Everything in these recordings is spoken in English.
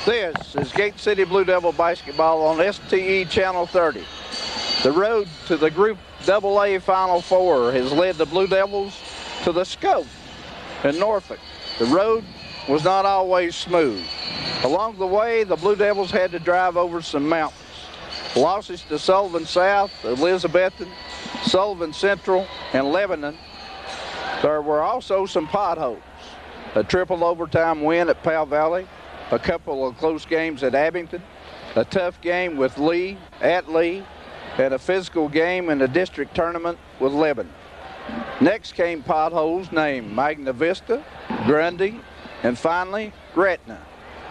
This is Gate City Blue Devil basketball on STE Channel 30. The road to the Group AA Final Four has led the Blue Devils to the Scope in Norfolk. The road was not always smooth. Along the way, the Blue Devils had to drive over some mountains. Losses to Sullivan South, Elizabethton, Sullivan Central, and Lebanon. There were also some potholes. A triple overtime win at Powell Valley, a couple of close games at Abington, a tough game with Lee at Lee, and a physical game in the district tournament with Lebanon. Next came potholes named Magna Vista, Grundy, and finally Gretna.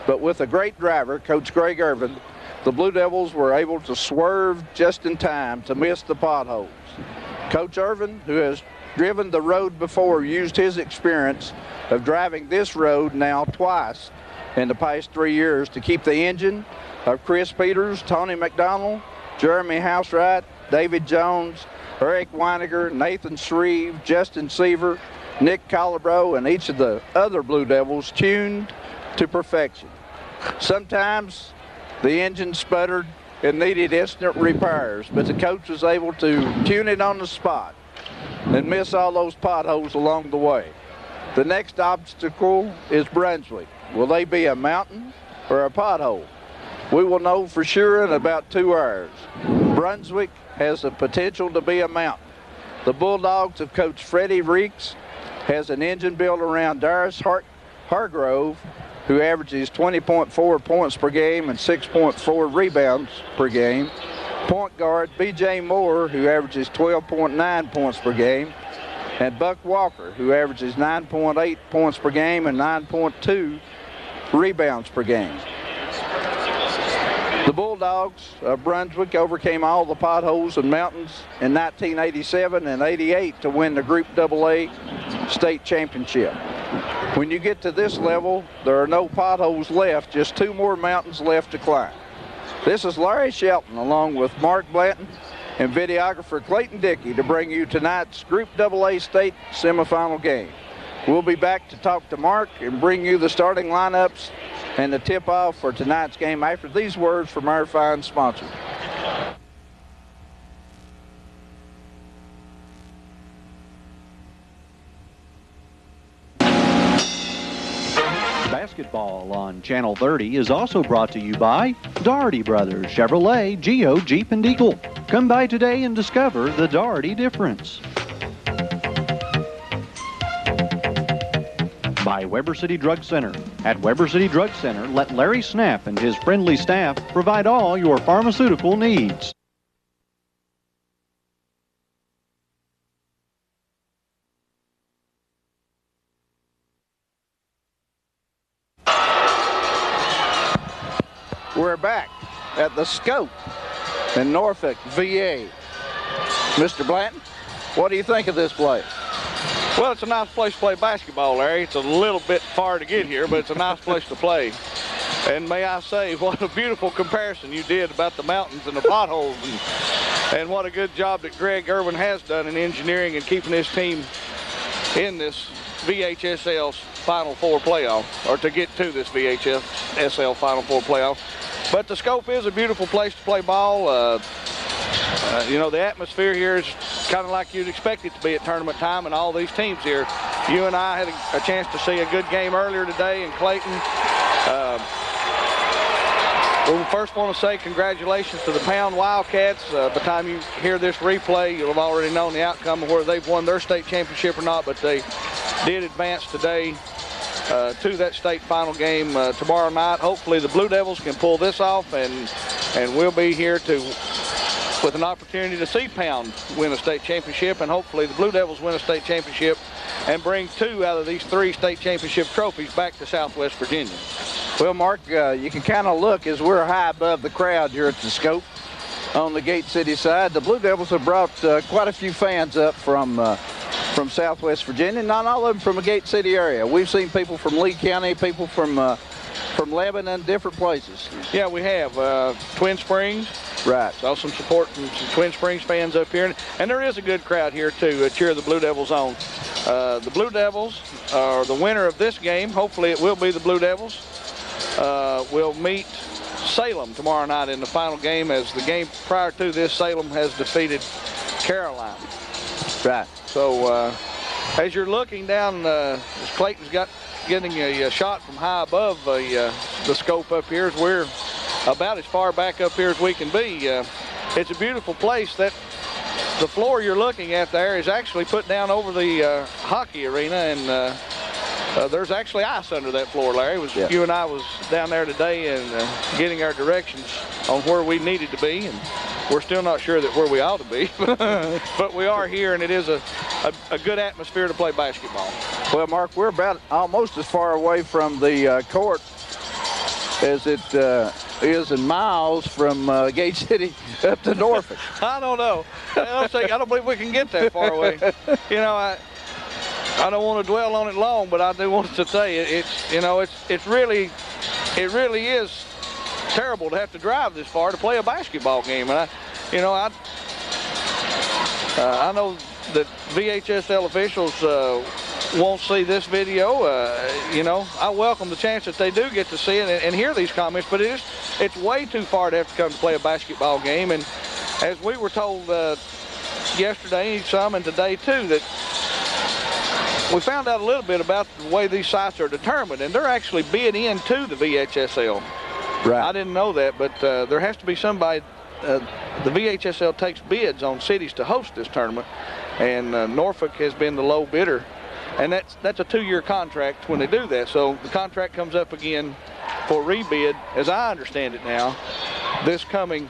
But with a great driver, Coach Greg Irvin, the Blue Devils were able to swerve just in time to miss the potholes. Coach Irvin, who has driven the road before, used his experience of driving this road now twice in the past 3 years to keep the engine of Chris Peters, Tony McDonald, Jeremy Housewright, David Jones, Eric Weiniger, Nathan Shreve, Justin Seaver, Nick Collabro, and each of the other Blue Devils tuned to perfection. Sometimes the engine sputtered and needed instant repairs, but the coach was able to tune it on the spot and miss all those potholes along the way. The next obstacle is Brunswick. Will they be a mountain or a pothole? We will know for sure in about 2 hours. Brunswick has the potential to be a mountain. The Bulldogs of Coach Freddie Reeks has an engine built around Darius Hargrove, who averages 20.4 points per game and 6.4 rebounds per game. Point guard B.J. Moore, who averages 12.9 points per game, and Buck Walker, who averages 9.8 points per game and 9.2 rebounds per game. The Bulldogs of Brunswick overcame all the potholes and mountains in 1987 and 88 to win the Group AA state championship. When you get to this level, there are no potholes left, just 2 more mountains left to climb. This is Larry Shelton along with Mark Blanton and videographer Clayton Dickey to bring you tonight's Group AA state semifinal game. We'll be back to talk to Mark and bring you the starting lineups and the tip-off for tonight's game after these words from our fine sponsor. Basketball on Channel 30 is also brought to you by Daugherty Brothers Chevrolet, Geo, Jeep, and Eagle. Come by today and discover the Daugherty difference. By Weber City Drug Center. At Weber City Drug Center, let Larry Snap and his friendly staff provide all your pharmaceutical needs. We're back at the Scope in Norfolk, VA. Mr. Blanton, what do you think of this place? Well, it's a nice place to play basketball, Larry. It's a little bit far to get here, but it's a nice place to play. And may I say, what a beautiful comparison you did about the mountains and the potholes, and what a good job that Greg Irvin has done in engineering and keeping his team in this VHSL's Final Four playoff, or to get to this VHSL Final Four playoff. But the Scope is a beautiful place to play ball. You know, the atmosphere here is kind of like you'd expect it to be at tournament time, and all these teams here. You and I had a chance to see a good game earlier today in Clayton. We first want to say congratulations to the Pound Wildcats. By the time you hear this replay, you'll have already known the outcome of whether they've won their state championship or not, but they did advance today to that state final game tomorrow night. Hopefully the Blue Devils can pull this off, and we'll be here with an opportunity to see Pound win a state championship, and hopefully the Blue Devils win a state championship and bring 2 out of these 3 state championship trophies back to Southwest Virginia. Well, Mark, you can kind of look as we're high above the crowd here at the Scope on the Gate City side. The Blue Devils have brought quite a few fans up from Southwest Virginia, not all of them from the Gate City area. We've seen people from Lee County, people from Lebanon, different places. Yeah, we have Twin Springs. Right. Saw some support from some Twin Springs fans up here. And there is a good crowd here to cheer the Blue Devils on. The Blue Devils are the winner of this game. Hopefully it will be the Blue Devils. will meet Salem tomorrow night in the final game, as the game prior to this, Salem has defeated Caroline. Right. So as you're looking down, as Clayton's getting a shot from high above the scope up here, as we're about as far back up here as we can be. It's a beautiful place. That the floor you're looking at there is actually put down over the hockey arena, and there's actually ice under that floor, Larry. You and I was down there today and getting our directions on where we needed to be, and we're still not sure that where we ought to be, but we are here, and it is a good atmosphere to play basketball. Well, Mark, we're about almost as far away from the court as it is in miles from Gate City up to Norfolk. I don't know. I don't believe we can get that far away. You know, I don't want to dwell on it long, but I do want to say it really is terrible to have to drive this far to play a basketball game. And I know that VHSL officials won't see this video. I welcome the chance that they do get to see it and hear these comments, but it's way too far to have to come to play a basketball game. And as we were told yesterday, some and today too, that we found out a little bit about the way these sites are determined, and they're actually bid into the VHSL. Right. I didn't know that, but there has to be somebody. The VHSL takes bids on cities to host this tournament, and Norfolk has been the low bidder, and that's a 2-year contract when they do that. So the contract comes up again for rebid, as I understand it now, this coming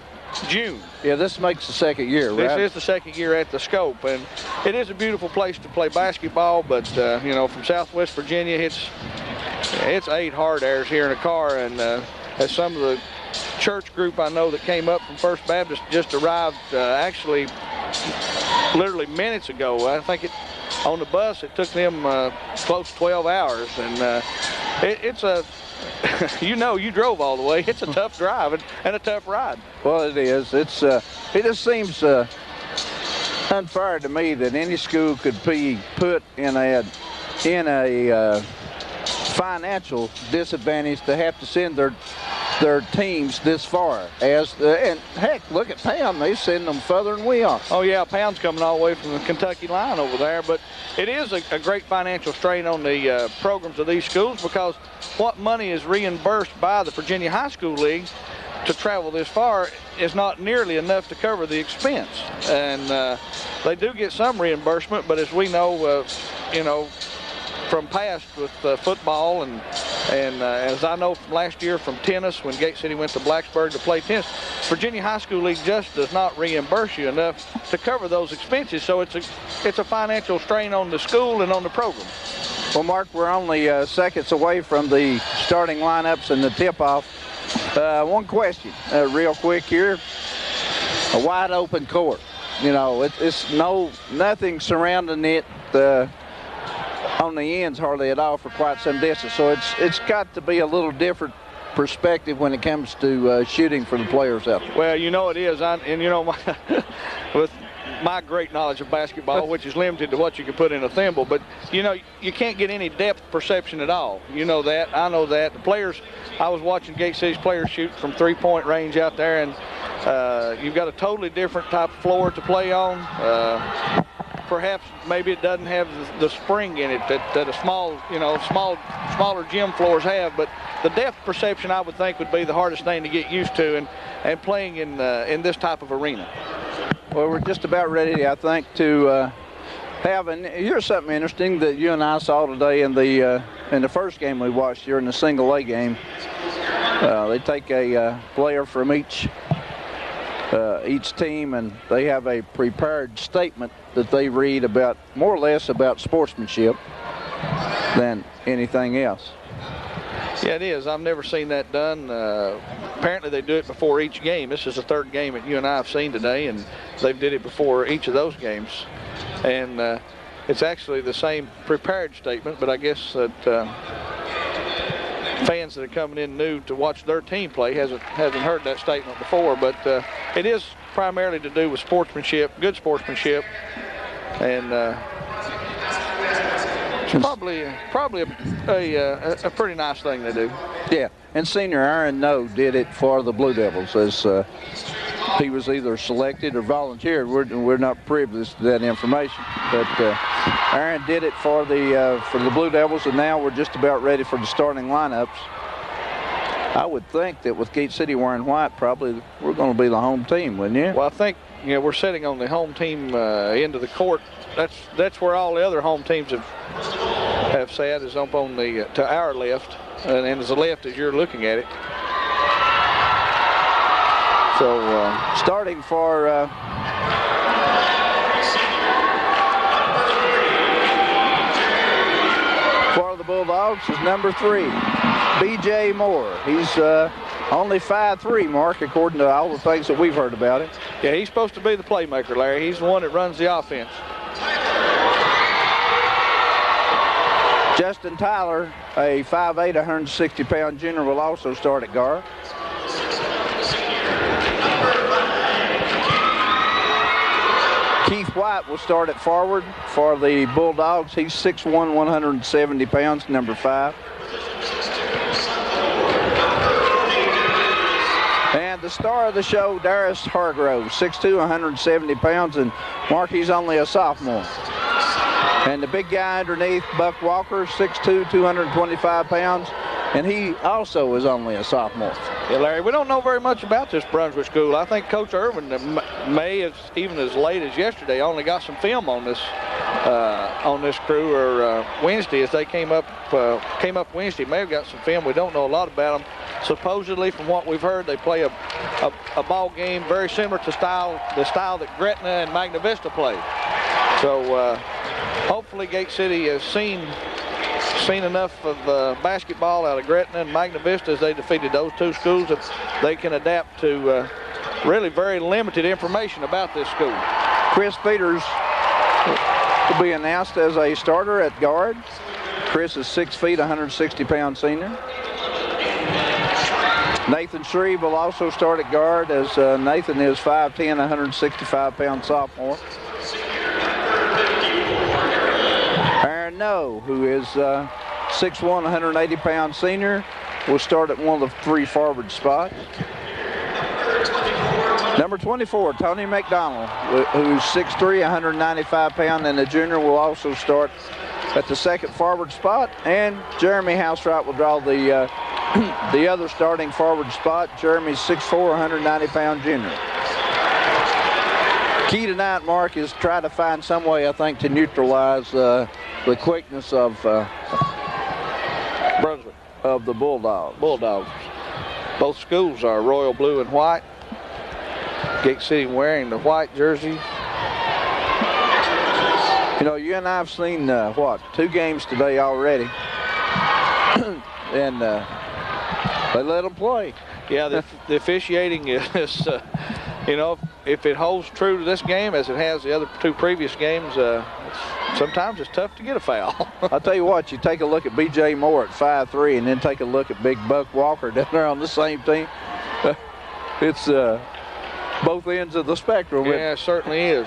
June. Yeah, this makes the second year, right? This is the second year at the Scope, and it is a beautiful place to play basketball, but from Southwest Virginia, it's 8 hard airs here in a car, and as some of the church group I know that came up from First Baptist just arrived actually literally minutes ago. I think on the bus it took them close to 12 hours, and it's a you drove all the way. It's a tough drive and a tough ride. Well, it is. It just seems unfair to me that any school could be put in a financial disadvantage to have to send their teams this far. And heck, look at Pound. They send them further than we are. Oh yeah, Pound's coming all the way from the Kentucky line over there. But it is a great financial strain on the programs of these schools, because what money is reimbursed by the Virginia High School League to travel this far is not nearly enough to cover the expense. And they do get some reimbursement, but as we know, from past with football and as I know from last year from tennis, when Gate City went to Blacksburg to play tennis, Virginia High School League just does not reimburse you enough to cover those expenses. So it's a financial strain on the school and on the program. Well, Mark, we're only seconds away from the starting lineups and the tip-off. One question, real quick here. A wide open court. It's nothing surrounding it on the ends hardly at all for quite some distance. So it's got to be a little different perspective when it comes to shooting for the players out there. Well, it is. With my great knowledge of basketball, which is limited to what you can put in a thimble, but you can't get any depth perception at all. You know that. I know that. The players, I was watching Gate City's players shoot from 3-point range out there, and you've got a totally different type of floor to play on. Perhaps maybe it doesn't have the spring in it that a smaller gym floors have, but the depth perception I would think would be the hardest thing to get used to, and playing in this type of arena. Well, we're just about ready, I think, to have. And here's something interesting that you and I saw today in the first game we watched here in the single A game. They take a player from each team, and they have a prepared statement that they read about more or less about sportsmanship than anything else. Yeah, it is. I've never seen that done. Apparently they do it before each game. This is the third game that you and I have seen today, and they've did it before each of those games. And it's actually the same prepared statement, but I guess that fans that are coming in new to watch their team play hasn't heard that statement before. But it is primarily to do with sportsmanship, good sportsmanship, and It's probably a pretty nice thing to do. Yeah, and senior Aaron No did it for the Blue Devils as he was either selected or volunteered. We're not privy to that information, but Aaron did it for the Blue Devils, and now we're just about ready for the starting lineups. I would think that with Gate City wearing white, probably we're going to be the home team, wouldn't you? Well, I think we're sitting on the home team end of the court. That's where all the other home teams have sat, is up on the to our left, and as the left as you're looking at it. So starting for the Bulldogs is number 3, B.J. Moore. He's only 5'3", Mark, according to all the things that we've heard about him. Yeah, he's supposed to be the playmaker, Larry. He's the one that runs the offense. Justin Tyler, a 5'8", 160-pound junior, will also start at guard. Keith White will start at forward for the Bulldogs. He's 6'1", 170 pounds, number 5. And the star of the show, Darius Hargrove, 6'2", 170 pounds, and Mark, he's only a sophomore. And the big guy underneath, Buck Walker, 6'2", 225 pounds, and he also is only a sophomore. Yeah, Larry, we don't know very much about this Brunswick school. I think Coach Irvin may, even as late as yesterday, only got some film on this crew, or Wednesday, as they came up Wednesday. May have got some film. We don't know a lot about them. Supposedly, from what we've heard, they play a ball game very similar to the style that Gretna and Magna Vista play. So hopefully Gate City has seen enough of basketball out of Gretna and Magna Vista as they defeated those two schools that they can adapt to really very limited information about this school. Chris Peters will be announced as a starter at guard. Chris is 6 feet, 160-pound senior. Nathan Shreve will also start at guard, as Nathan is 5'10", 165-pound sophomore. Aaron No, who is 6'1", 180-pound senior, will start at one of the 3 forward spots. Number 24, Tony McDonald, who's 6'3", 195-pound, and the junior, will also start at the 2nd forward spot. And Jeremy Housewright will draw the other starting forward spot. Jeremy's 6'4", 190-pound junior. Key tonight, Mark, is try to find some way, I think, to neutralize the quickness of Brunswick, of the Bulldogs. Both schools are royal blue and white. Gate City wearing the white jersey. You know, you and I have seen, 2 games today already. And they let them play. Yeah, the officiating is, if it holds true to this game as it has the other 2 previous games, sometimes it's tough to get a foul. I'll tell you what, you take a look at B.J. Moore at 5'3", and then take a look at Big Buck Walker down there on the same team. It's both ends of the spectrum. Yeah, it certainly is.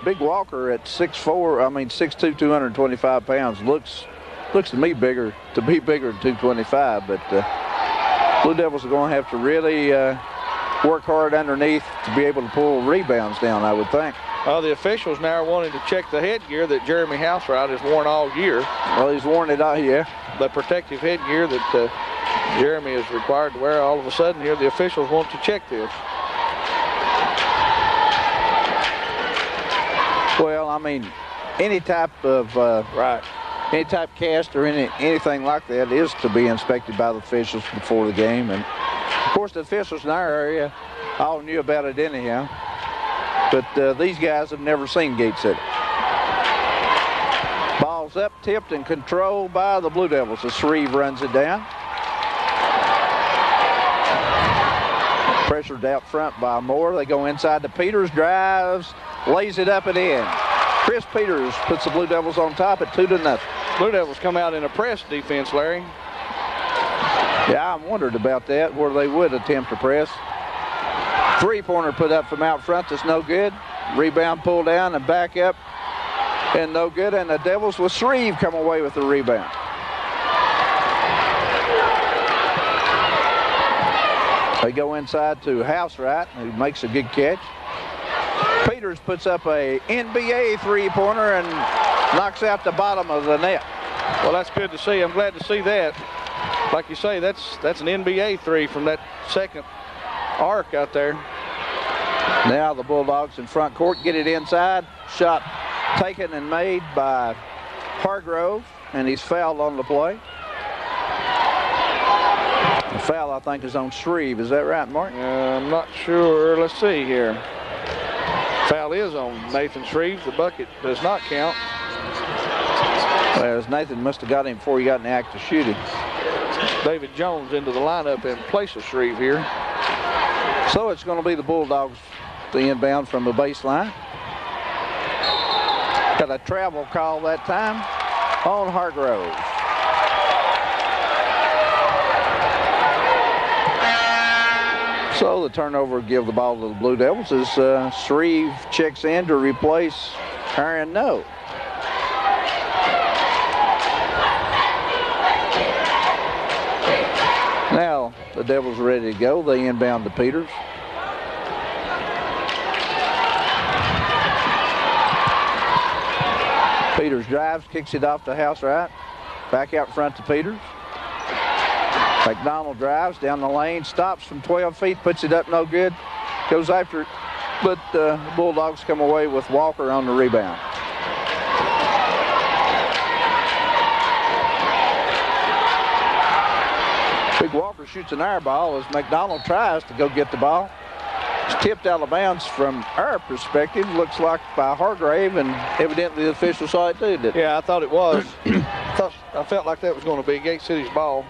Big Walker at 6'2", 225 pounds looks to me bigger than 225, but Blue Devils are going to have to really work hard underneath to be able to pull rebounds down, I would think. Well, the officials now are wanting to check the headgear that Jeremy Housewright has worn all year. Well, he's worn it out, yeah. The protective headgear that Jeremy is required to wear. All of a sudden here, the officials want to check this. Well, I mean, any type of any type of cast or anything like that is to be inspected by the officials before the game. And of course, the officials in our area all knew about it anyhow. But these guys have never seen Gate City. Ball's up, tipped, and controlled by the Blue Devils as Shreve runs it down. Pressured out front by Moore. They go inside to Peters, drives, lays it up and in. Chris Peters puts the Blue Devils on top at 2-0. Blue Devils come out in a press defense, Larry. Yeah, I wondered about that, where they would attempt to press. 3-pointer put up from out front that's no good. Rebound pulled down and back up And no good, and the Devils with Shreve come away with the rebound. They go inside to Housewright, who makes a good catch. Peters puts up a NBA three-pointer and knocks out the bottom of the net. Well, that's good to see. I'm glad to see that. Like you say, that's an NBA three from that second arc out there. Now the Bulldogs in front court get it inside. Shot taken and made by Hargrove, and he's fouled on the play. The foul, I think, is on Shreve. Is that right, Mark? I'm not sure. Let's see here. Foul is on Nathan Shreve. The bucket does not count. Well, Nathan must have got him before he got in the act of shooting. David Jones into the lineup in place of Shreve here. So it's going to be the Bulldogs, the inbound from the baseline. Got a travel call that time on Hargrove. So the turnover will give the ball to the Blue Devils as Shreve checks in to replace Aaron No. Now the Devils are ready to go. They inbound to Peters. Peters drives, kicks it off to Housewright. Back out front to Peters. McDonald drives down the lane, stops from 12 feet, puts it up no good. Goes after it, but the Bulldogs come away with Walker on the rebound. Big Walker shoots an air ball as McDonald tries to go get the ball. It's tipped out of bounds from our perspective. Looks like by Hargrave, and evidently the official saw it too, didn't it? Yeah, I thought it was. I felt like that was going to be Gate City's ball.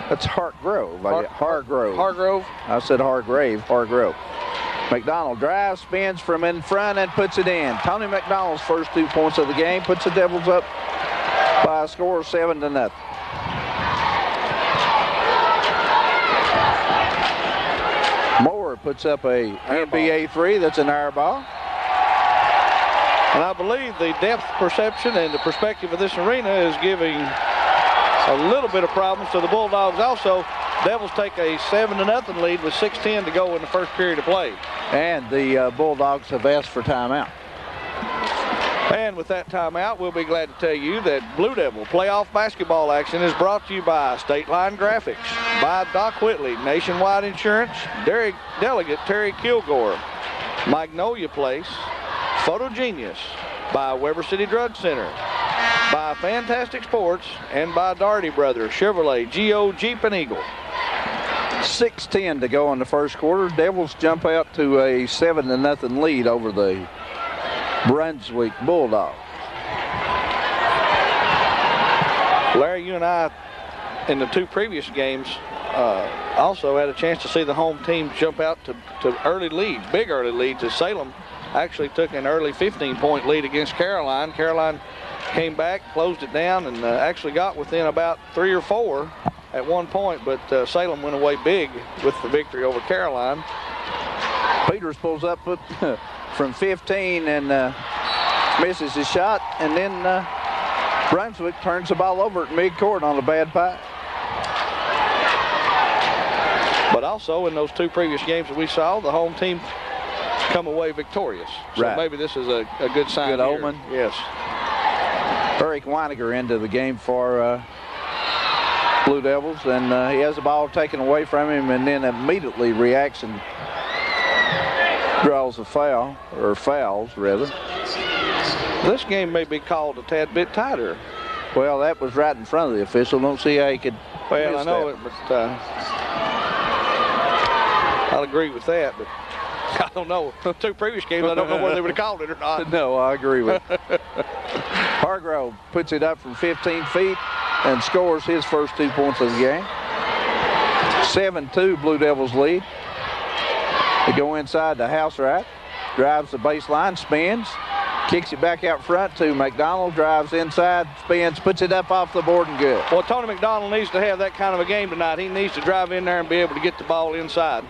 That's Hargrove. Hargrove. Hargrove. I said Hargrave. Hargrove. McDonald drives, spins from in front, and puts it in. Tony McDonald's first 2 points of the game puts the Devils up by a score of 7-0. Moore puts up a NBA three. That's an air ball. And I believe the depth perception and the perspective of this arena is giving a little bit of problems to the Bulldogs also. Devils take a 7-0 lead with 6:10 to go in the first period of play. And the Bulldogs have asked for timeout. And with that timeout, we'll be glad to tell you that Blue Devil playoff basketball action is brought to you by State Line Graphics, by Doc Whitley, Nationwide Insurance, Delegate Terry Kilgore, Magnolia Place, Photogenius, by Weber City Drug Center, by Fantastic Sports, and by Daugherty Brothers, Chevrolet, Geo, Jeep, and Eagle. 6:10 to go in the first quarter. Devils jump out to a 7-0 lead over the Brunswick Bulldogs. Larry, you and I, in the two previous games, also had a chance to see the home team jump out to early leads, big early leads, as Salem actually took an early 15-point lead against Caroline. Caroline came back, closed it down, and actually got within about 3 or 4 at one point, but Salem went away big with the victory over Caroline. Peters pulls up from 15 and misses his shot, and then Brunswick turns the ball over at midcourt on a bad pass. But also in those two previous games that we saw, the home team come away victorious. So right. Maybe this is a good sign. Good omen. Yes. Eric Weiniger into the game for Blue Devils, and he has the ball taken away from him and then immediately reacts and draws a foul, or fouls rather. This game may be called a tad bit tighter. Well, that was right in front of the official. Don't see how he could Well, miss I know that. it, but I'll agree with that, but I don't know. Two previous games, I don't know whether they would have called it or not. No, I agree with it. Hargrove puts it up from 15 feet and scores his first 2 points of the game. 7-2 Blue Devils lead. They go inside the Housewright, drives the baseline, spins, kicks it back out front to McDonald, drives inside, spins, puts it up off the board and good. Well, Tony McDonald needs to have that kind of a game tonight. He needs to drive in there and be able to get the ball inside.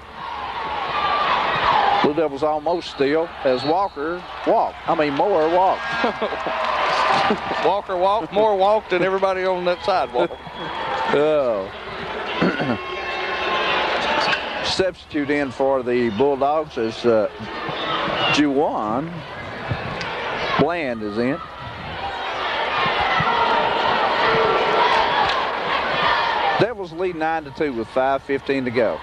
Blue Devils almost steal as Moore walked. Walker walked, Moore walked, and everybody on that sidewalk. Oh. Substitute in for the Bulldogs is Juwan Bland is in. Devils lead 9-2 with 5:15 to go.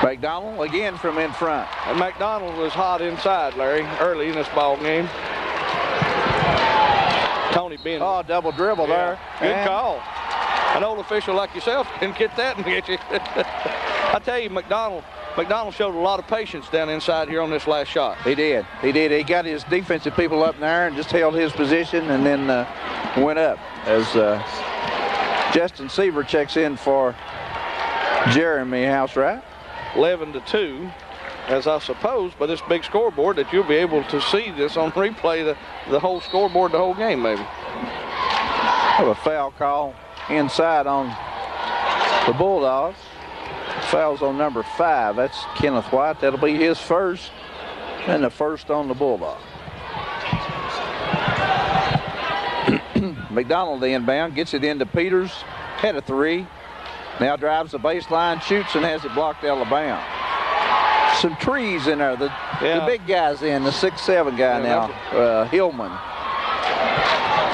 McDonald again from in front. And McDonald was hot inside, Larry, early in this ball game. Tony Bennett. Oh, double dribble there. Good call. An old official like yourself can get that and get you. I tell you, McDonald showed a lot of patience down inside here on this last shot. He did. He did. He got his defensive people up there and just held his position and then went up as Justin Seaver checks in for Jeremy Housewright. 11-2, as I suppose by this big scoreboard that you'll be able to see this on replay, the whole scoreboard, the whole game maybe. Have a foul call inside on the Bulldogs. Foul's on number 5. That's Kenneth White. That'll be his first and the first on the Bulldogs. McDonald the inbound, gets it into Peters, had a 3. Now drives the baseline, shoots, and has it blocked out of bounds. Some trees in there. The big guy's in, the 6'7" guy now, Hillman.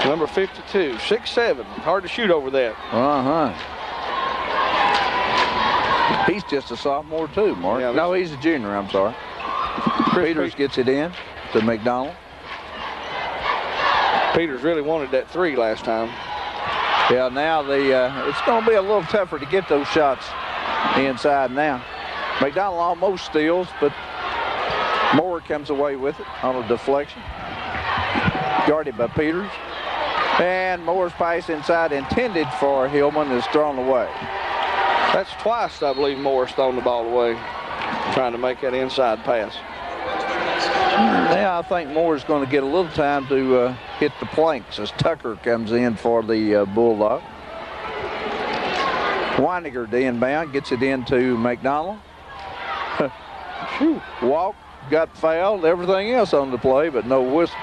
Number 52, 6'7". Hard to shoot over that. He's just a sophomore too, Mark. Yeah, no, he's a junior, I'm sorry. Peters gets it in to McDonald. Peters really wanted that 3 last time. Yeah, now it's going to be a little tougher to get those shots inside now. McDonald almost steals, but Moore comes away with it on a deflection. Guarded by Peters. And Moore's pass inside intended for Hillman is thrown away. That's twice, I believe, Moore's thrown the ball away, trying to make that inside pass. Now I think Moore's going to get a little time to hit the planks as Tucker comes in for the Bulldog. Weiniger the inbound, gets it into McDonald. Walk, got fouled, everything else on the play, but no whistle.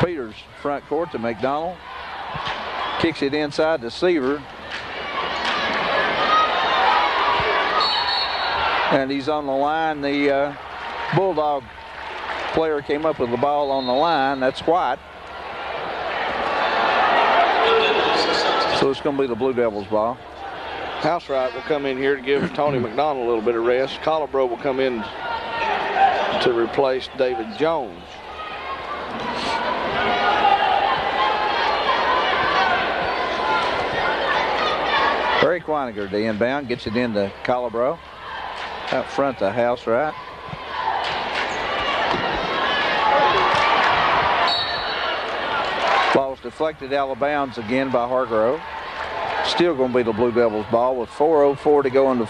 Peters front court to McDonald. Kicks it inside to Seaver. And he's on the line. The Bulldog player came up with the ball on the line. That's White. So it's going to be the Blue Devils ball. Housewright will come in here to give Tony McDonald a little bit of rest. Collabro will come in to replace David Jones. Eric Weiniger, the inbound, gets it into Collabro. Out front to Housewright. Ball's deflected out of bounds again by Hargrove. Still going to be the Blue Devils ball with 4:04 to go in the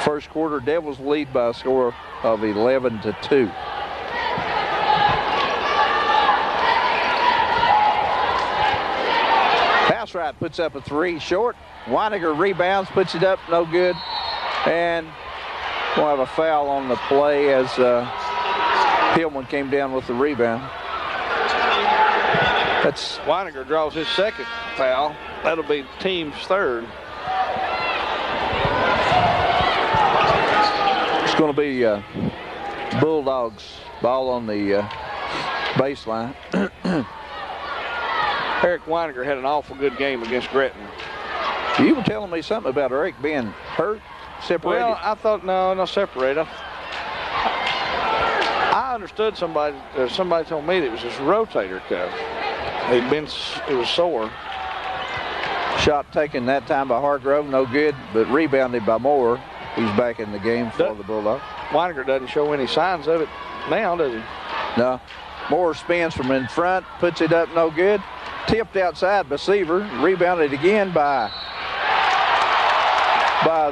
first quarter. Devils lead by a score of 11-2. Housewright puts up a 3 short. Weiniger rebounds, puts it up, no good. And we'll have a foul on the play as Hillman came down with the rebound. That's Weiniger draws his second foul. That'll be team's third. It's going to be Bulldogs ball on the baseline. Eric Weiniger had an awful good game against Gretna. You were telling me something about Eric being hurt, separated. Well, I thought, no, not separated. I understood somebody told me that it was his rotator cuff. It was sore. Shot taken that time by Hargrove, no good, but rebounded by Moore. He's back in the game for the Bulldogs. Weiniger doesn't show any signs of it now, does he? No. Moore spins from in front, puts it up, no good. Tipped outside by Seaver, rebounded again by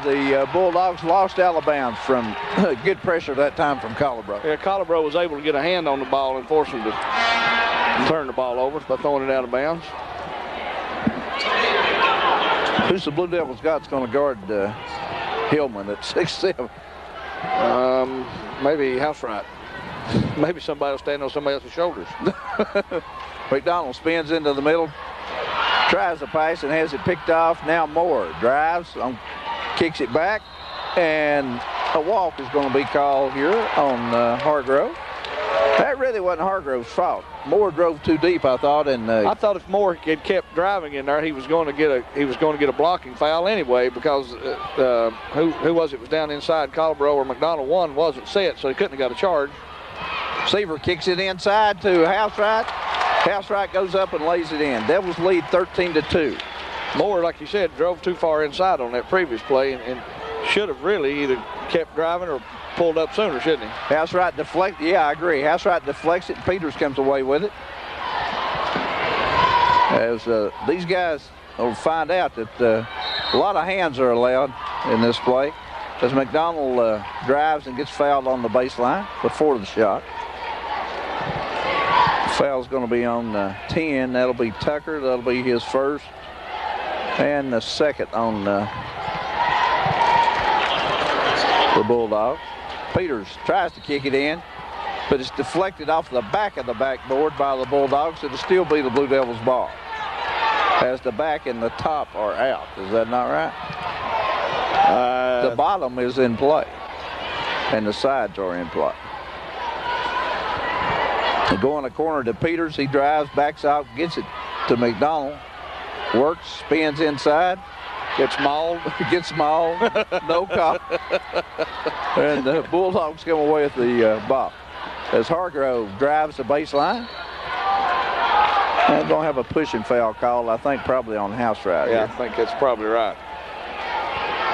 the Bulldogs, lost out of bounds from good pressure that time from Collabro. Yeah, Collabro was able to get a hand on the ball and force him to turn the ball over by throwing it out of bounds. Who's the Blue Devils got is going to guard Hillman at 6'7"? Maybe house right. Maybe somebody will stand on somebody else's shoulders. McDonald spins into the middle, tries to pass and has it picked off. Now Moore drives, kicks it back, and a walk is going to be called here on Hargrove. That really wasn't Hargrove's fault. Moore drove too deep, I thought, and I thought if Moore had kept driving in there, he was going to get a blocking foul anyway, because who was it was down inside Colbro or McDonald one wasn't set, so he couldn't have got a charge. Seaver kicks it inside to Housewright. Housewright goes up and lays it in. Devils lead 13-2. Moore, like you said, drove too far inside on that previous play and should have really either kept driving or pulled up sooner, shouldn't he? Housewright deflects. Yeah, I agree. Housewright deflects it. Peters comes away with it. As these guys will find out that a lot of hands are allowed in this play, as McDonald drives and gets fouled on the baseline before the shot. Foul's going to be on 10. That'll be Tucker. That'll be his first and the second on the Bulldogs. Peters tries to kick it in, but it's deflected off the back of the backboard by the Bulldogs. It'll still be the Blue Devils' ball, as the back and the top are out. Is that not right? The bottom is in play, and the sides are in play. They go in the corner to Peters. He drives, backs out, gets it to McDonald. Works, spins inside. Gets mauled. Gets mauled. No call. And the Bulldogs come away with the ball. As Hargrove drives the baseline. And going to have a pushing foul call, I think, probably on Housewright. Yeah, I think that's probably right.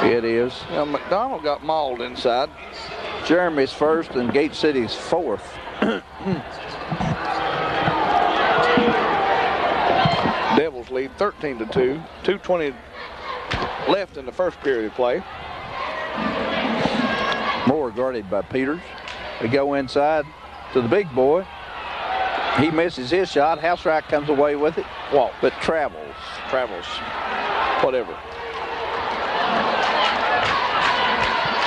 It is. Yeah, McDonald got mauled inside. Jeremy's first and Gate City's fourth. Devils lead 13-2. 2:20 left in the first period of play. Moore guarded by Peters. They go inside to the big boy. He misses his shot. Housewright comes away with it. Walk. But travels. Whatever.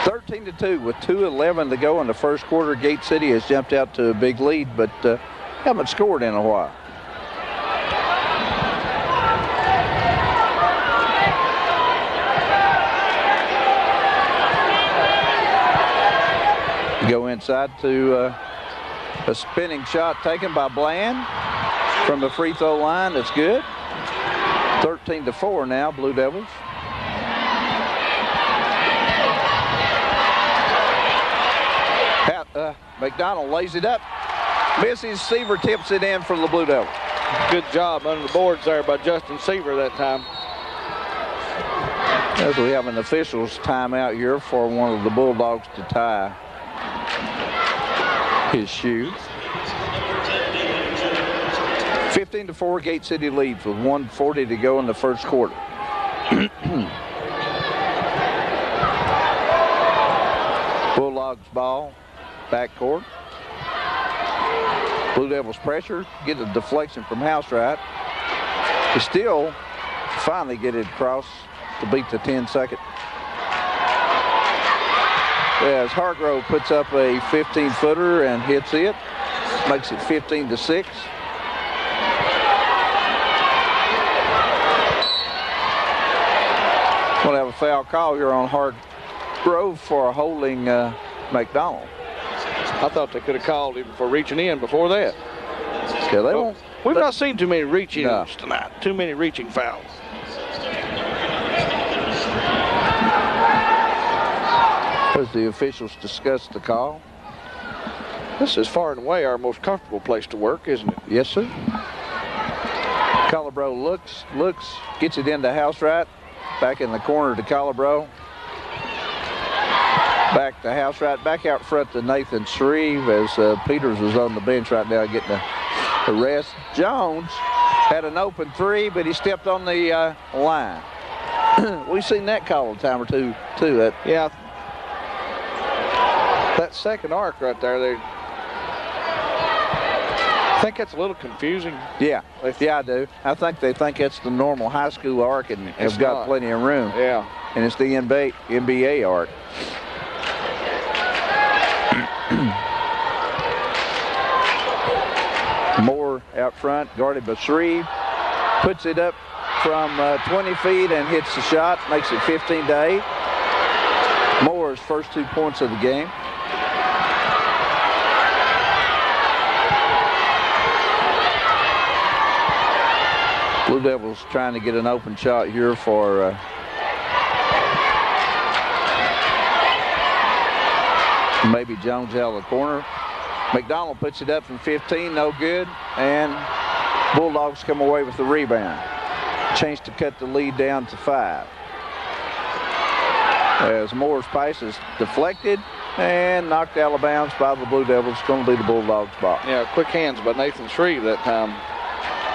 13-2 with 2:11 to go in the first quarter. Gate City has jumped out to a big lead, but haven't scored in a while. Go inside to a spinning shot taken by Bland from the free throw line. That's good. 13-4 now, Blue Devils. McDonald lays it up. Misses. Seaver tips it in for the Blue Devils. Good job under the boards there by Justin Seaver that time. As we have an official's timeout here for one of the Bulldogs to tie his shoe. 15-4, Gate City leads with 1:40 to go in the first quarter. Bulldogs ball, backcourt. Blue Devils pressure, get a deflection from Housewright. To still finally get it across to beat the 10-second. As Hargrove puts up a 15-footer and hits it, makes it 15-6. We'll have a foul call here on Hargrove for holding McDonald. I thought they could have called him for reaching in before that. Yeah, they won't. We've not seen too many reach-ins tonight. Too many reaching fouls. As the officials discuss the call. This is far and away our most comfortable place to work, isn't it? Yes, sir. Colbro looks, gets it into Housewright. Back in the corner to Colbro. Back to Housewright. Back out front to Nathan Shreve as Peters is on the bench right now getting a rest. Jones had an open three, but he stepped on the line. We've seen that call a time or two, too. Yeah. That second arc right there, I think that's a little confusing. Yeah, I do. I think they think it's the normal high school arc and have got plenty of room. Yeah. And it's the NBA arc. Moore out front, guarded by Shreve. Puts it up from 20 feet and hits the shot, makes it 15-8. Moore's first 2 points of the game. Blue Devils trying to get an open shot here for maybe Jones out of the corner. McDonald puts it up from 15, no good, and Bulldogs come away with the rebound. Chance to cut the lead down to 5. As Moore's pass is deflected and knocked out of bounds by the Blue Devils. It's going to be the Bulldogs' ball. Yeah, quick hands by Nathan Shreve that time.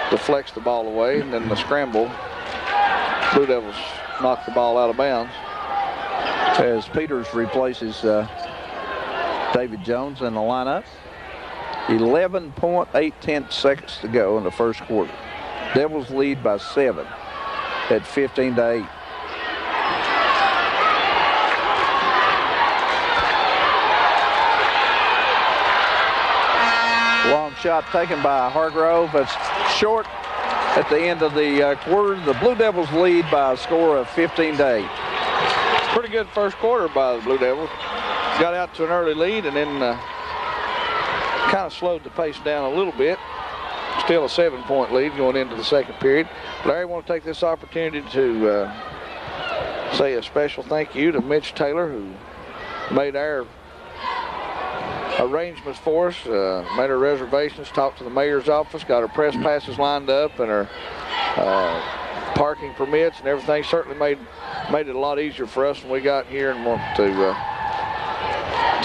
Deflects the ball away, and then the scramble. Blue Devils knock the ball out of bounds. As Peters replaces David Jones in the lineup. 11.8 seconds to go in the first quarter. Devils lead by 7 at 15-8. Long shot taken by Hargrove. It's short at the end of the quarter. The Blue Devils lead by a score of 15-8. Pretty good first quarter by the Blue Devils. Got out to an early lead and then kind of slowed the pace down a little bit. Still a 7-point lead going into the second period. Larry, I want to take this opportunity to say a special thank you to Mitch Taylor, who made our arrangements for us, made our reservations, talked to the mayor's office, got our press passes lined up and our parking permits and everything. Certainly made it a lot easier for us when we got here, and want to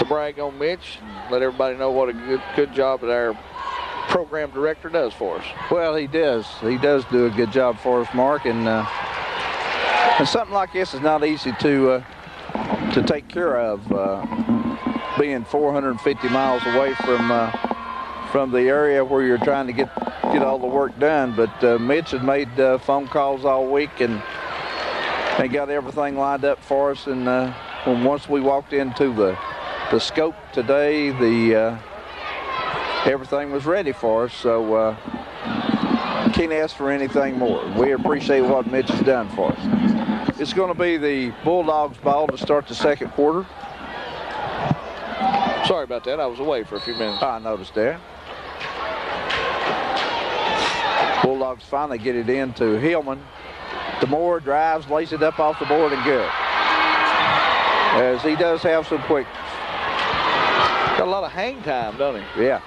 brag on Mitch and let everybody know what a good job that our program director does for us. Well, he does. He does do a good job for us, Mark, and something like this is not easy to take care of. Being 450 miles away from the area where you're trying to get all the work done, but Mitch had made phone calls all week and got everything lined up for us. And once we walked into the scope today, everything was ready for us. So can't ask for anything more. We appreciate what Mitch has done for us. It's going to be the Bulldogs' ball to start the second quarter. Sorry about that. I was away for a few minutes. I noticed that. Bulldogs finally get it into Hillman. DeMoore drives, lays it up off the board and good. As he does have some quick. Got a lot of hang time, doesn't he? Yeah.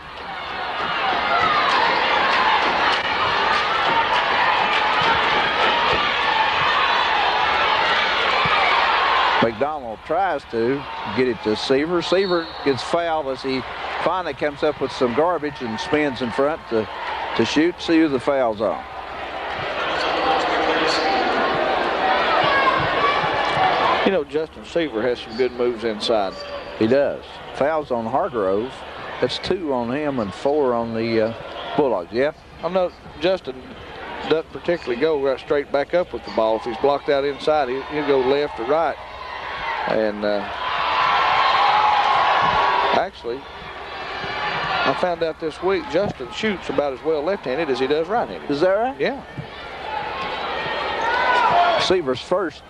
McDonald tries to get it to Seaver. Seaver gets fouled as he finally comes up with some garbage and spins in front to shoot. See who the foul's on. You know, Justin Seaver has some good moves inside. He does. Fouls on Hargrove. That's 2 on him and 4 on the Bulldogs. Yeah. I know Justin doesn't particularly go right straight back up with the ball. If he's blocked out inside, he'll go left or right. And actually, I found out this week Justin shoots about as well left-handed as he does right-handed. Is that right? Yeah. Seaver's first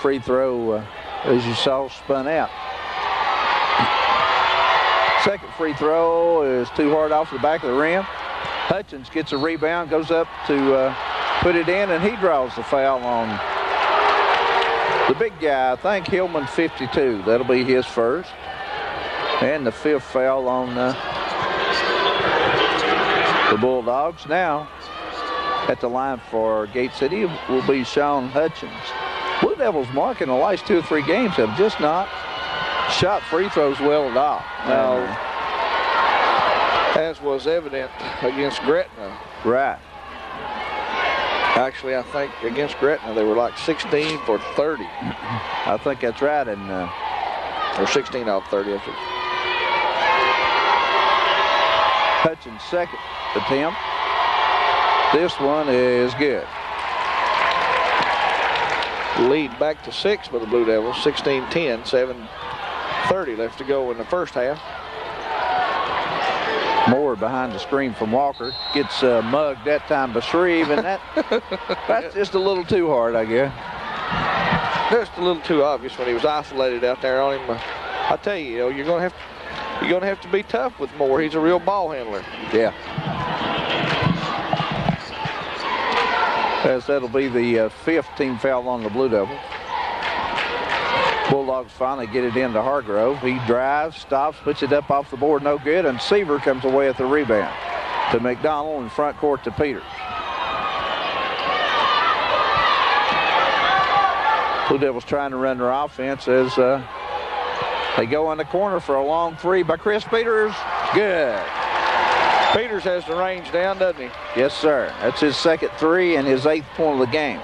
free throw, as you saw, spun out. Second free throw is too hard off the back of the rim. Hutchins gets a rebound, goes up to put it in, and he draws the foul on the big guy. I think Hillman, 52. That'll be his first. And the 5th foul on the Bulldogs. Now, at the line for Gate City will be Sean Hutchins. Blue Devils, Mark, in the last 2 or 3 games have just not shot free throws well at all. Now, as was evident against Gretna. Right. Actually, I think against Gretna, they were like 16 for 30. I think that's right. And or 16 out of 30. Hutchins' second attempt. This one is good. Lead back to 6 for the Blue Devils, 16-10, 7:30 left to go in the first half. Moore behind the screen from Walker. Gets mugged that time by Shreve, and that's just a little too hard, I guess. Just a little too obvious when he was isolated out there on him. I tell you, you're gonna have to be tough with Moore. He's a real ball handler. Yeah. As that'll be the 5th team foul on the Blue Devils. Bulldogs finally get it into Hargrove. He drives, stops, puts it up off the board, no good, and Seaver comes away at the rebound to McDonald in front court to Peters. Blue Devils trying to run their offense as they go in the corner for a long three by Chris Peters. Good. Peters has the range down, doesn't he? Yes, sir. That's his 2nd three and his 8th point of the game.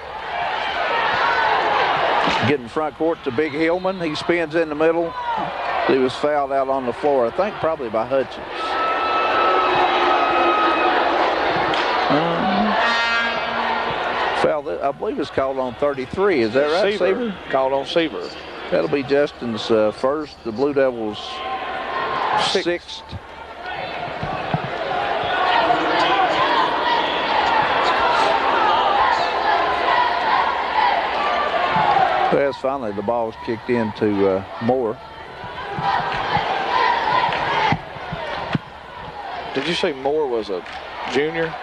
Getting front court to Big Hillman. He spins in the middle. He was fouled out on the floor, I think probably by Hutchins. Foul, I believe it's called on 33. Is that right, Seaver? Called on Seaver. That'll be Justin's first, the Blue Devils' 6th. As finally the ball's kicked into Moore. Did you say Moore was a junior?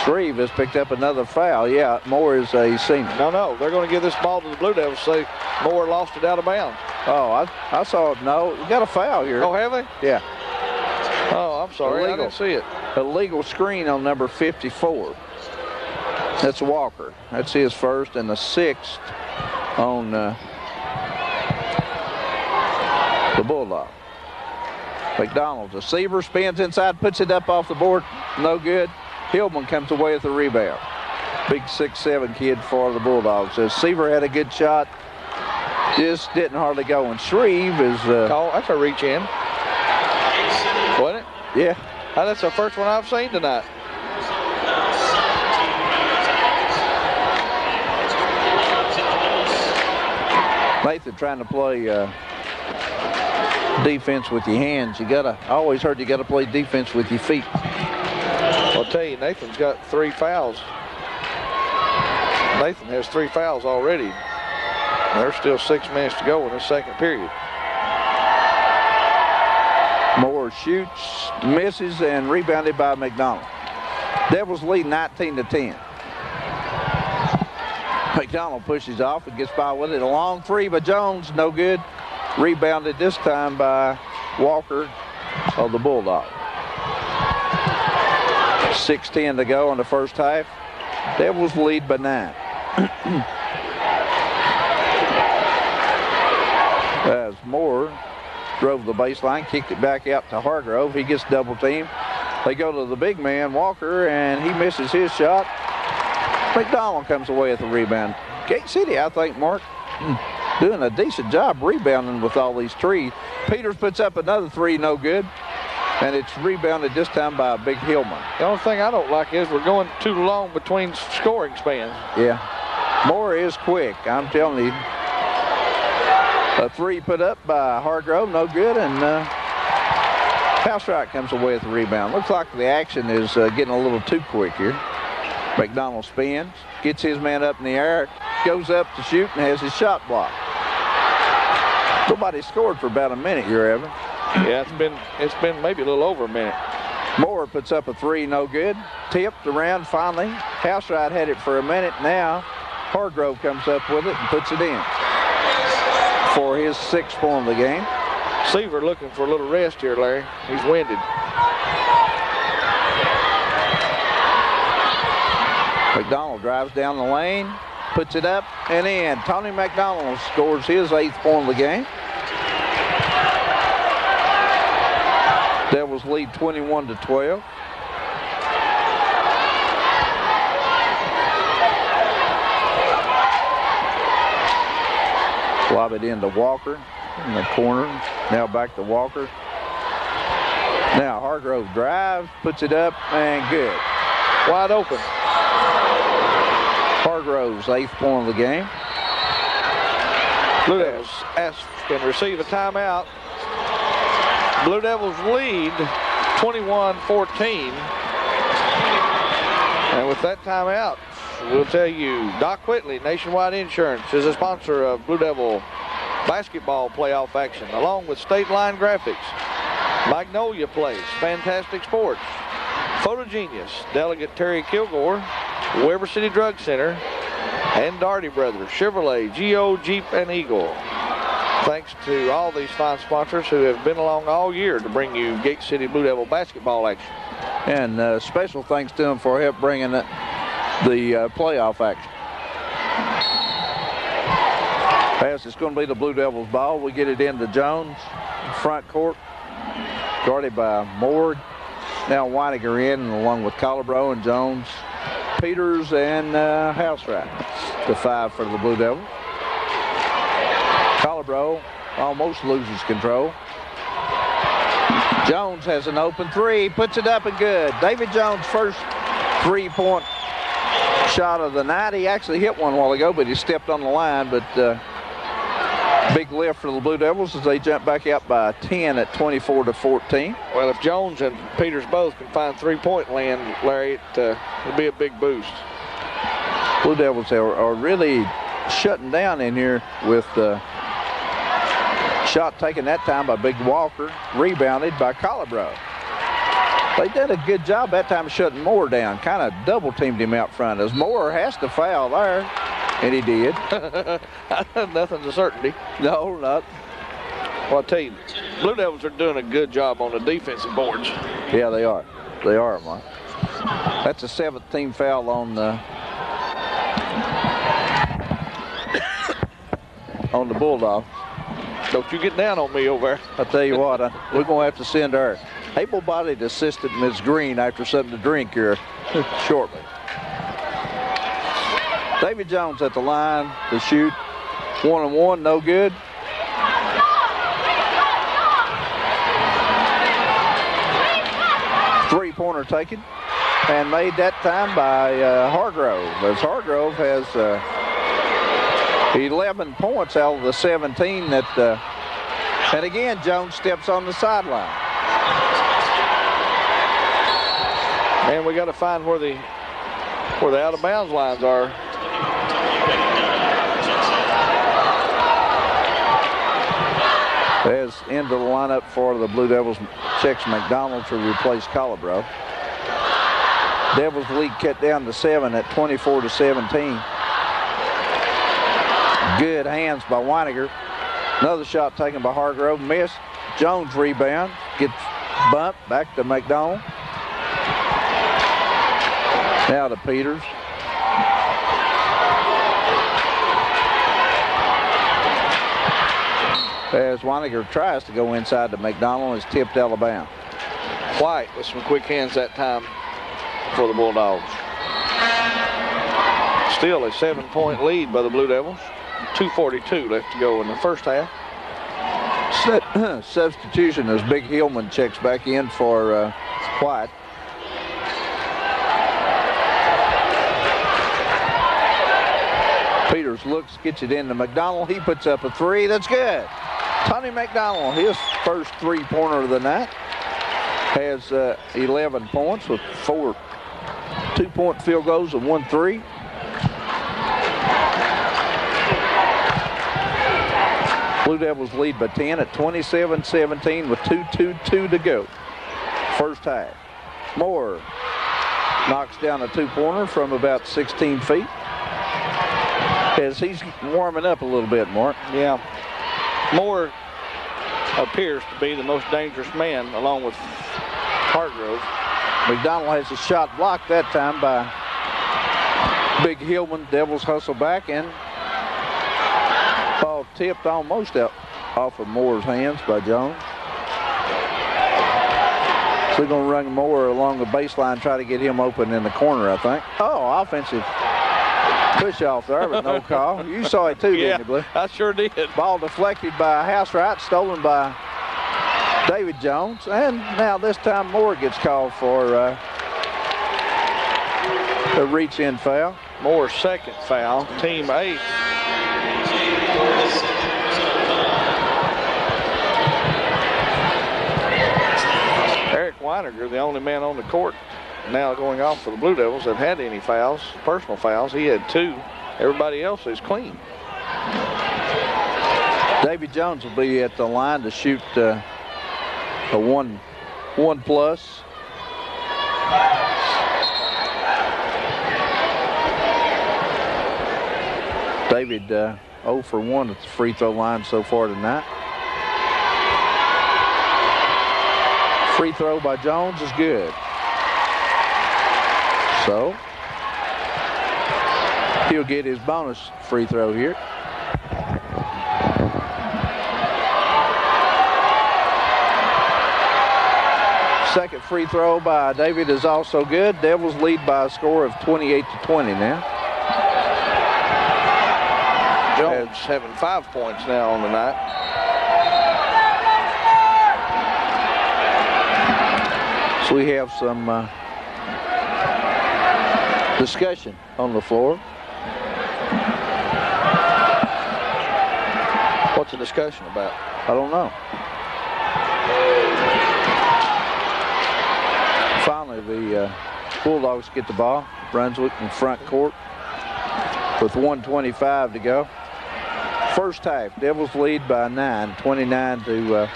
Shreve has picked up another foul. Yeah, Moore is a senior. No, they're going to give this ball to the Blue Devils. Say Moore lost it out of bounds. Oh, I saw it. No, we got a foul here. Oh, have they? Yeah. Oh, I'm sorry. Illegal. I didn't see it. Illegal screen on number 54. That's Walker. That's his first and the 6th on the Bulldog. McDonald, the Seaver spins inside, puts it up off the board. No good. Hillman comes away with the rebound. Big 6'7" kid for the Bulldogs. As Seaver had a good shot, just didn't hardly go. And Shreve is... that's a reach in. Wasn't it? Yeah. That's the first one I've seen tonight. Nathan trying to play defense with your hands. I always heard you got to play defense with your feet. I'll tell you, Nathan's got 3 fouls. Nathan has 3 fouls already. There's still 6 minutes to go in the 2nd period. Moore shoots, misses, and rebounded by McDonald. Devils lead 19-10. McDonald pushes off and gets by with it. A long three by Jones, no good. Rebounded this time by Walker of the Bulldogs. 6:10 to go in the first half. Devils lead by 9. As Moore drove the baseline, kicked it back out to Hargrove. He gets double teamed. They go to the big man, Walker, and he misses his shot. McDonald comes away with the rebound. Gate City, I think, Mark, doing a decent job rebounding with all these threes. Peters puts up another 3, no good. And it's rebounded this time by Big Hillman. The only thing I don't like is we're going too long between scoring spans. Yeah. Moore is quick, I'm telling you. A 3 put up by Hargrove, no good, and Housewright comes away with the rebound. Looks like the action is getting a little too quick here. McDonald spins, gets his man up in the air, goes up to shoot, and has his shot blocked. Nobody scored for about a minute here, Evan. Yeah, it's been maybe a little over a minute. Moore puts up a 3, no good. Tipped around finally. Housewright had it for a minute. Now Hargrove comes up with it and puts it in for his 6th point of the game. Seaver looking for a little rest here, Larry. He's winded. McDonald drives down the lane, puts it up and in. Tony McDonald scores his 8th point of the game. Devils lead 21-12. Lob it into Walker in the corner. Now back to Walker. Now Hargrove drives, puts it up, and good. Wide open. Hargrove's 8th point of the game. Blue Devils can receive a timeout. Blue Devils lead 21-14. And with that timeout, we'll tell you, Doc Whitley, Nationwide Insurance, is a sponsor of Blue Devil basketball playoff action, along with State Line Graphics, Magnolia Place, Fantastic Sports, Photogenius, Delegate Terry Kilgore, Weber City Drug Center, and Daugherty Brothers, Chevrolet, Geo, Jeep, and Eagle. Thanks to all these fine sponsors who have been along all year to bring you Gate City Blue Devil basketball action. And special thanks to them for help bringing the playoff action. Pass, it's going to be the Blue Devils ball. We get it into Jones, front court, guarded by Moore. Now Weiniger in, along with Colabro and Jones, Peters, and Housewright. The 5 for the Blue Devils. Colabro almost loses control. Jones has an open 3, puts it up and good. David Jones' first 3-point shot of the night. He actually hit one a while ago, but he stepped on the line. But big lift for the Blue Devils as they jump back out by 10 at 24-14. Well, if Jones and Peters both can find 3-point land, Larry, it'll be a big boost. Blue Devils are really shutting down in here with shot taken that time by Big Walker, rebounded by Colabro. They did a good job that time shutting Moore down, kind of double teamed him out front, as Moore has to foul there, and he did. Nothing's a certainty. No, not. Well, I tell you, Blue Devils are doing a good job on the defensive boards. Yeah, they are. They are, Mark. That's a 7th team foul on the Bulldogs. Don't you get down on me over there. I'll tell you what, we're going to have to send our able-bodied assistant, Ms. Green, after something to drink here shortly. David Jones at the line to shoot. 1-on-1, no good. Three-pointer taken and made that time by Hargrove, as Hargrove has 11 points out of the 17 that, and again, Jones steps on the sideline. And we got to find where the out of bounds lines are. As into the lineup for the Blue Devils, checks McDonald to replace Colabro. Devils lead cut down to 7 at 24-17. Good hands by Weiniger. Another shot taken by Hargrove, missed. Jones rebound, gets bumped back to McDonald. Now to Peters. As Weiniger tries to go inside to McDonald, is tipped out of bounds. White with some quick hands that time for the Bulldogs. Still a 7-point lead by the Blue Devils. 2:42 left to go in the first half. Substitution as Big Hillman checks back in for White. Peters looks, gets it into McDonald. He puts up a 3. That's good. Tony McDonald, his first 3-pointer of the night, has 11 points with 4 2-point field goals and 1 3. Blue Devils lead by 10 at 27-17 with 2:22 to go. First half. Moore knocks down a 2-pointer from about 16 feet. As he's warming up a little bit, Mark. Yeah. Moore appears to be the most dangerous man, along with Hargrove. McDonald has a shot blocked that time by Big Hillman. Devils hustle back, and ball tipped almost out off of Moore's hands by Jones. So we're going to run Moore along the baseline, try to get him open in the corner, I think. Oh, offensive push off there, but no call. You saw it too, didn't you, Blue? I sure did. Ball deflected by Housewright, stolen by David Jones. And now this time Moore gets called for a reach-in foul. Moore's second foul, team 8th. Reiniger, the only man on the court now going off for the Blue Devils that had any fouls, personal fouls. He had 2. Everybody else is clean. Davy Jones will be at the line to shoot a 1+ David 0 for 1 at the free throw line so far tonight. Free throw by Jones is good. So he'll get his bonus free throw here. Second free throw by David is also good. Devils lead by a score of 28-20 now. Jones having 5 points now on the night. So we have some discussion on the floor. What's the discussion about? I don't know. Finally, the Bulldogs get the ball. Brunswick in front court with 1:25 to go. First half, Devils lead by 9, 29 to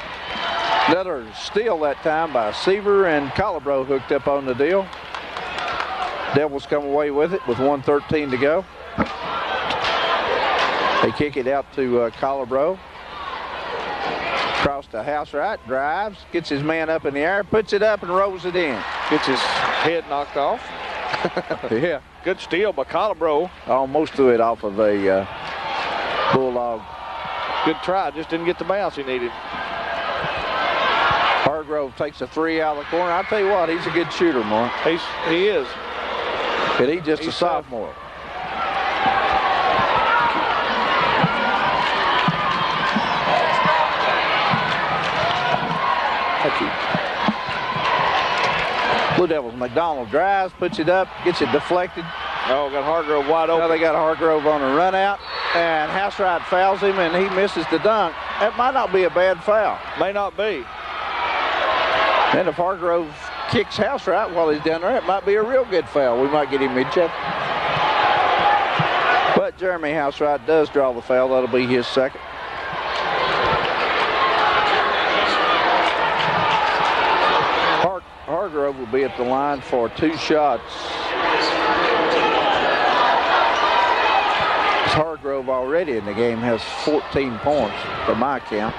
another steal that time by Seaver, and Colabro hooked up on the deal. Devils come away with it with 1:13 to go. They kick it out to Colabro. Across the house right, drives, gets his man up in the air, puts it up and rolls it in. Gets his head knocked off. Yeah. Good steal by Colabro. Almost threw it off of a Bulldog. Good try, just didn't get the bounce he needed. Hargrove takes a 3 out of the corner. I'll tell you what, he's a good shooter, Mark. He is. But he's just a sophomore. Blue Devils, McDonald drives, puts it up, gets it deflected. Oh, got Hargrove wide open. Now they got Hargrove on a run out, and Housewright fouls him, and he misses the dunk. That might not be a bad foul. May not be. And if Hargrove kicks Housewright while he's down there, it might be a real good foul. We might get him mid-check. But Jeremy Housewright does draw the foul. That'll be his second. Hargrove will be at the line for 2 shots. Hargrove already in the game has 14 points by my count.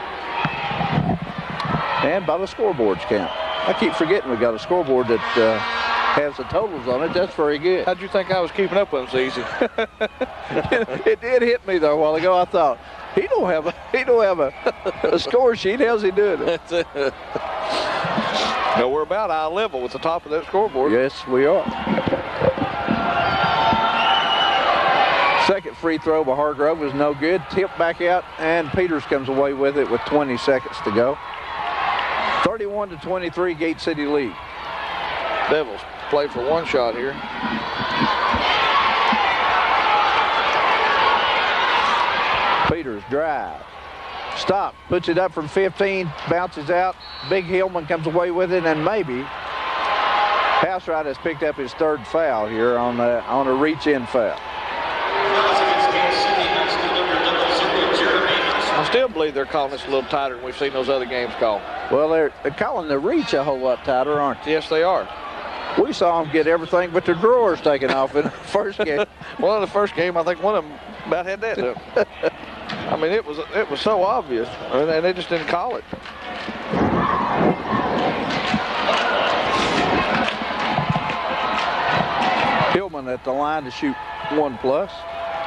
And by the scoreboard's count. I keep forgetting we got a scoreboard that has the totals on it. That's very good. How'd you think I was keeping up with him so easy? It did hit me though a while ago. I thought, he don't have a score sheet. How's he doing it? No, we're about eye level with the top of that scoreboard. Yes, we are. Second free throw by Hargrove is no good. Tipped back out, and Peters comes away with it with 20 seconds to go. 31-23, Gate City lead. Devils play for 1 shot here. Peters drive. Stop, puts it up from 15, bounces out. Big Hillman comes away with it, and maybe Housewright has picked up his 3rd foul here on a reach-in foul. I still believe they're calling this a little tighter than we've seen those other games called. Well, they're calling the reach a whole lot tighter, aren't they? Yes, they are. We saw them get everything but their drawers taken off in the first game. Well, in the first game, I think one of them about had that to them. I mean, it was so obvious, and they just didn't call it. Hillman at the line to shoot 1+.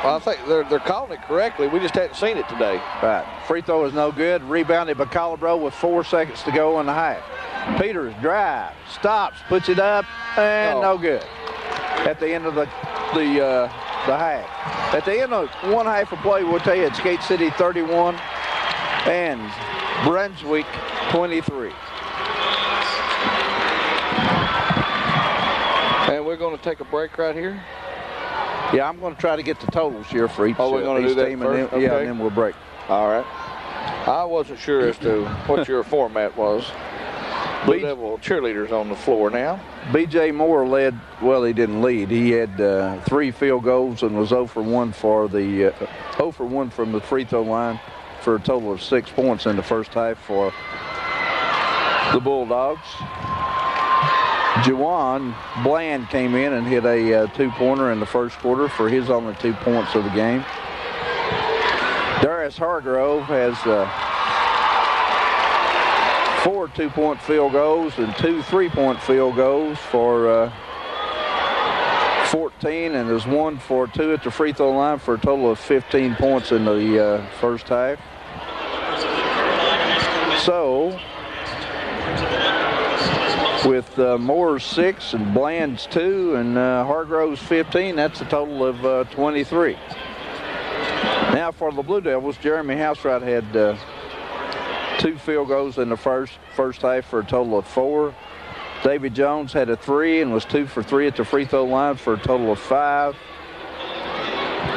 Well, I think they're calling it correctly. We just hadn't seen it today. Right. Free throw is no good. Rebounded by Colabro with 4 seconds to go in the half. Peters drives, stops, puts it up, and no good. At the end of the half. At the end of 1 half of play, we'll tell you it's Gate City 31 and Brunswick 23. And we're going to take a break right here. Yeah, I'm going to try to get the totals here for each, we're going to do that team, first? and then, Okay. and then we'll break. All right. I wasn't sure as to what your format was. Blue Devil cheerleaders on the floor now. B.J. Moore led, well, he didn't lead. He had 3 field goals and was 0 for 1 for the 0 for 1 from the free throw line for a total of 6 points in the first half for the Bulldogs. Juwan Bland came in and hit a 2-pointer in the first quarter for his only 2 points of the game. Darius Hargrove has 4 2-point field goals and 2 3-point field goals for 14, and is 1 for 2 at the free throw line for a total of 15 points in the first half. So, with Moore's 6 and Bland's 2 and Hargrove's 15, that's a total of 23. Now for the Blue Devils, Jeremy Housewright had 2 field goals in the first half for a total of 4. David Jones had a 3 and was 2 for 3 at the free throw line for a total of 5.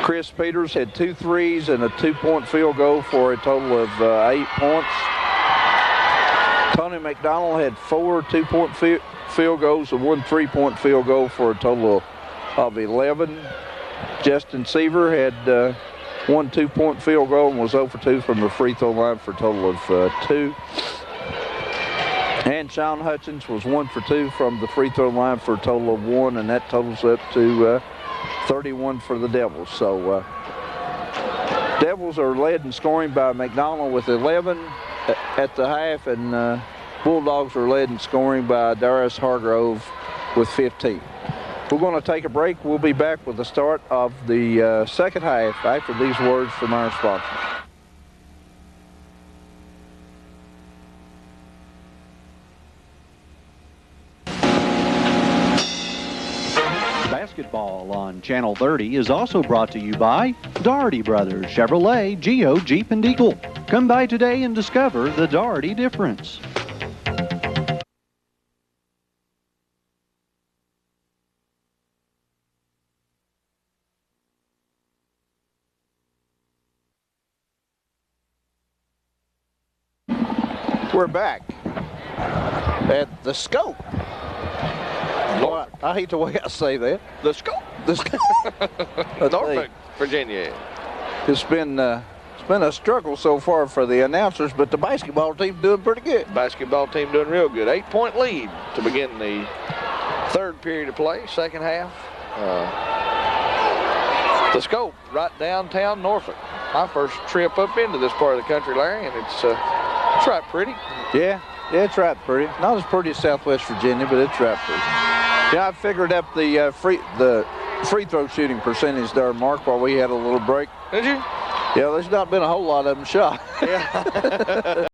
Chris Peters had 2 threes and a 2-point field goal for a total of 8 points. Tony McDonald had 4 2-point field goals and 1 3-point field goal for a total of 11. Justin Seaver had 1 2-point field goal and was 0 for 2 from the free throw line for a total of 2. And Sean Hutchins was 1 for 2 from the free throw line for a total of 1, and that totals up to 31 for the Devils. So Devils are led in scoring by McDonald with 11 at the half, and Bulldogs are led in scoring by Darius Hargrove with 15. We're going to take a break. We'll be back with the start of the second half after these words from our sponsors. Basketball on Channel 30 is also brought to you by Daugherty Brothers Chevrolet, Geo, Jeep, and Eagle. Come by today and discover the Daugherty difference. We're back at the Scope. Well, I hate the way I say that. The Scope. The Scope. Norfolk, Virginia. It's been a struggle so far for the announcers, but the basketball team's doing pretty good. Basketball team doing real good. 8-point lead to begin the third period of play, second half. The Scope, right downtown Norfolk. My first trip up into this part of the country, Larry, and it's right pretty. Yeah, it's right pretty. Not as pretty as Southwest Virginia, but it's right pretty. Yeah, I figured up the free throw shooting percentage there, Mark, while we had a little break. Did you? Yeah, there's not been a whole lot of them shot. Yeah.